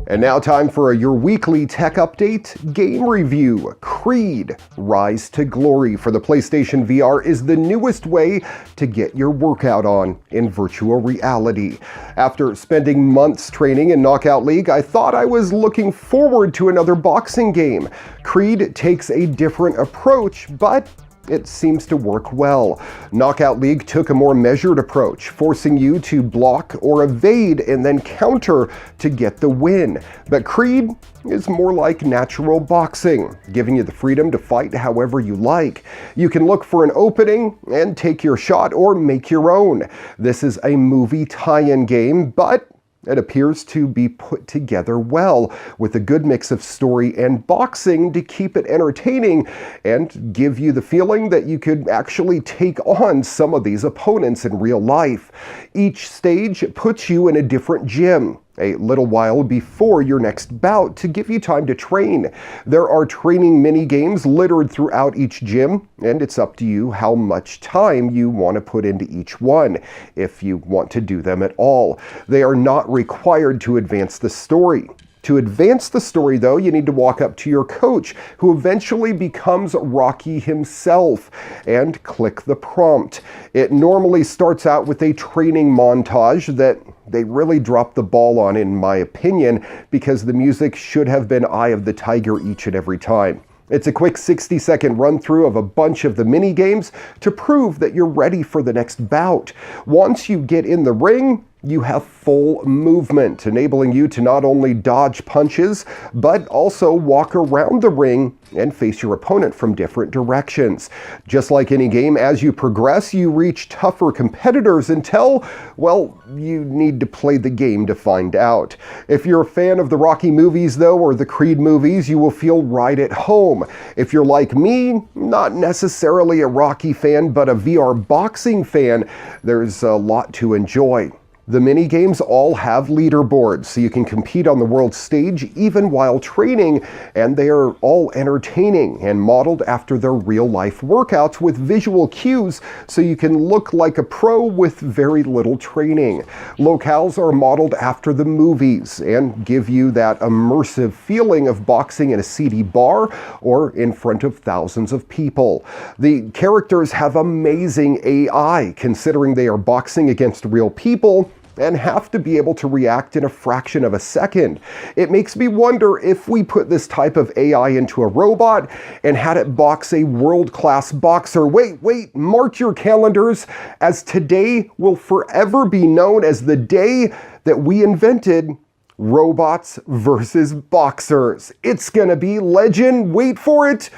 And now time for your weekly tech update game review. Creed Rise to Glory for the PlayStation VR is the newest way to get your workout on in virtual reality. After spending months training in Knockout League, I thought I was looking forward to another boxing game. Creed takes a different approach, but it seems to work well. Knockout League took a more measured approach, forcing you to block or evade and then counter to get the win. But Creed is more like natural boxing, giving you the freedom to fight however you like. You can look for an opening and take your shot or make your own. This is a movie tie-in game, but it appears to be put together well, with a good mix of story and boxing to keep it entertaining and give you the feeling that you could actually take on some of these opponents in real life. Each stage puts you in a different gym a little while before your next bout to give you time to train. There are training mini games littered throughout each gym, and it's up to you how much time you want to put into each one, if you want to do them at all. They are not required to advance the story. To advance the story, though, you need to walk up to your coach, who eventually becomes Rocky himself, and click the prompt. It normally starts out with a training montage that they really dropped the ball on, in my opinion, because the music should have been Eye of the Tiger each and every time. It's a quick 60-second run-through of a bunch of the mini-games to prove that you're ready for the next bout. Once you get in the ring, you have full movement, enabling you to not only dodge punches, but also walk around the ring and face your opponent from different directions. Just like any game, as you progress, you reach tougher competitors until, well, you need to play the game to find out. If you're a fan of the Rocky movies, though, or the Creed movies, you will feel right at home. If you're like me, not necessarily a Rocky fan, but a VR boxing fan, there's a lot to enjoy. The mini-games all have leaderboards, so you can compete on the world stage even while training, and they are all entertaining and modeled after their real-life workouts with visual cues, so you can look like a pro with very little training. Locales are modeled after the movies and give you that immersive feeling of boxing in a seedy bar or in front of thousands of people. The characters have amazing AI, considering they are boxing against real people and have to be able to react in a fraction of a second. It makes me wonder if we put this type of AI into a robot and had it box a world-class boxer. Wait, mark your calendars, as today will forever be known as the day that we invented robots versus boxers. It's gonna be wait for it,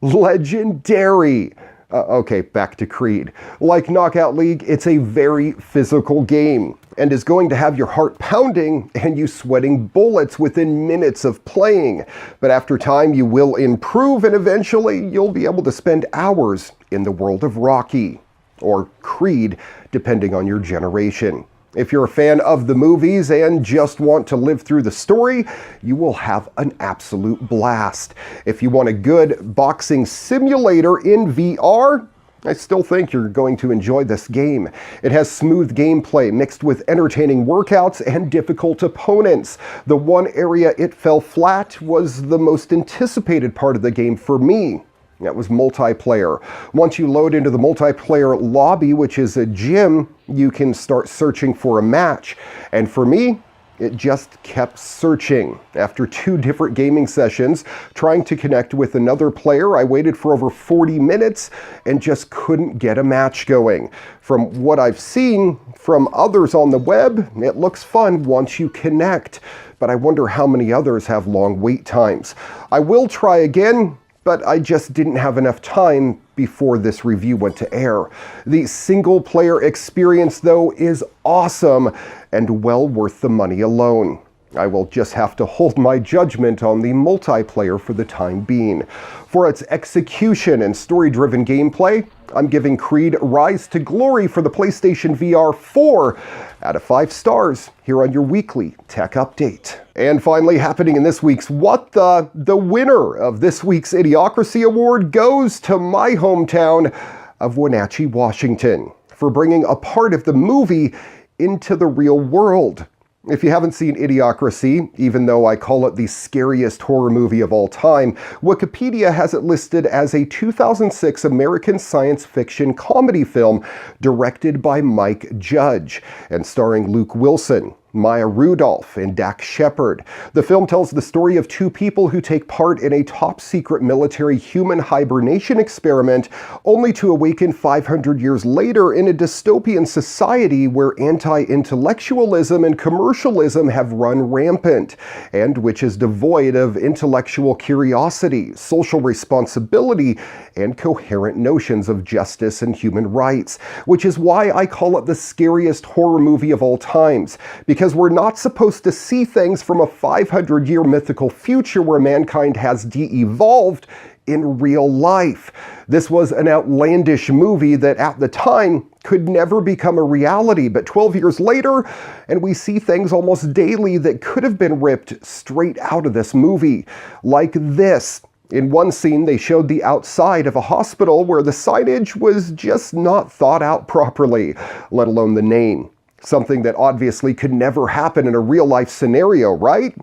legendary. Okay, back to Creed. Like Knockout League, it's a very physical game and is going to have your heart pounding and you sweating bullets within minutes of playing. But after time, you will improve and eventually you'll be able to spend hours in the world of Rocky, or Creed, depending on your generation. If you're a fan of the movies and just want to live through the story, you will have an absolute blast. If you want a good boxing simulator in VR, I still think you're going to enjoy this game. It has smooth gameplay mixed with entertaining workouts and difficult opponents. The one area it fell flat was the most anticipated part of the game for me. That was multiplayer. Once you load into the multiplayer lobby, which is a gym, you can start searching for a match. And for me, it just kept searching. After 2 different gaming sessions, trying to connect with another player, I waited for over 40 minutes and just couldn't get a match going. From what I've seen from others on the web, it looks fun once you connect, but I wonder how many others have long wait times. I will try again, but I just didn't have enough time before this review went to air. The single-player experience, though, is awesome and well worth the money alone. I will just have to hold my judgment on the multiplayer for the time being. For its execution and story-driven gameplay, I'm giving Creed Rise to Glory for the PlayStation VR 4 out of 5 stars here on your weekly tech update. And finally, happening in this week's What the winner of this week's Idiocracy Award goes to my hometown of Wenatchee, Washington, for bringing a part of the movie into the real world. If you haven't seen Idiocracy, even though I call it the scariest horror movie of all time, Wikipedia has it listed as a 2006 American science fiction comedy film directed by Mike Judge and starring Luke Wilson, Maya Rudolph, and Dax Shepard. The film tells the story of two people who take part in a top-secret military human hibernation experiment, only to awaken 500 years later in a dystopian society where anti-intellectualism and commercialism have run rampant, and which is devoid of intellectual curiosity, social responsibility, and coherent notions of justice and human rights, which is why I call it the scariest horror movie of all times, because we're not supposed to see things from a 500-year mythical future where mankind has de-evolved in real life. This was an outlandish movie that at the time could never become a reality, but 12 years later, and we see things almost daily that could have been ripped straight out of this movie. Like this. In one scene, they showed the outside of a hospital where the signage was just not thought out properly, let alone the name. Something that obviously could never happen in a real-life scenario, right?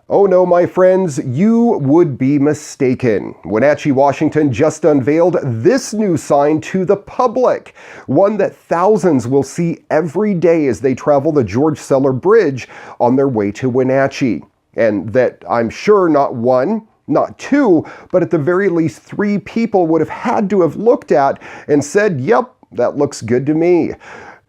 Oh no, my friends, you would be mistaken. Wenatchee, Washington just unveiled this new sign to the public, one that thousands will see every day as they travel the George Seller Bridge on their way to Wenatchee. And that I'm sure not one, not two, but at the very least 3 people would have had to have looked at and said, yep, that looks good to me.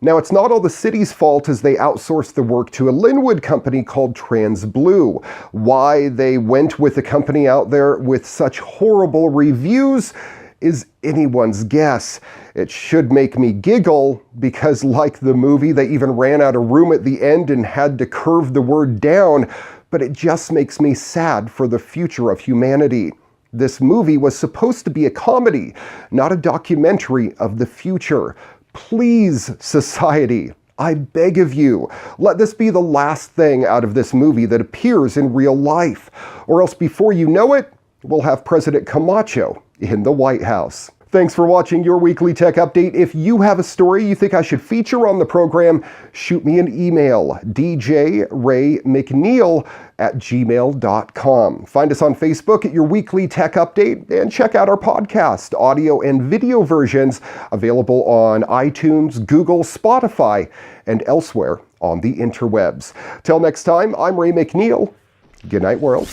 Now, it's not all the city's fault as they outsourced the work to a Linwood company called TransBlue. Why they went with a company out there with such horrible reviews is anyone's guess. It should make me giggle because, like the movie, they even ran out of room at the end and had to curve the word down, but it just makes me sad for the future of humanity. This movie was supposed to be a comedy, not a documentary of the future. Please, society, I beg of you, let this be the last thing out of this movie that appears in real life. Or else before you know it, we'll have President Camacho in the White House. Thanks for watching your weekly tech update. If you have a story you think I should feature on the program, shoot me an email, djraymcneil@gmail.com. Find us on Facebook at Your Weekly Tech Update, and check out our podcast, audio and video versions, available on iTunes, Google, Spotify, and elsewhere on the interwebs. Till next time, I'm Ray McNeil. Good night, world.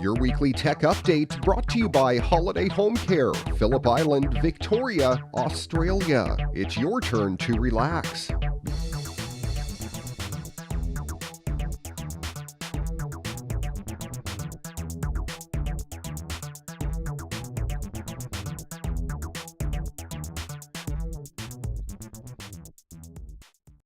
Your Weekly Tech Update brought to you by Holiday Home Care, Phillip Island, Victoria, Australia. It's your turn to relax.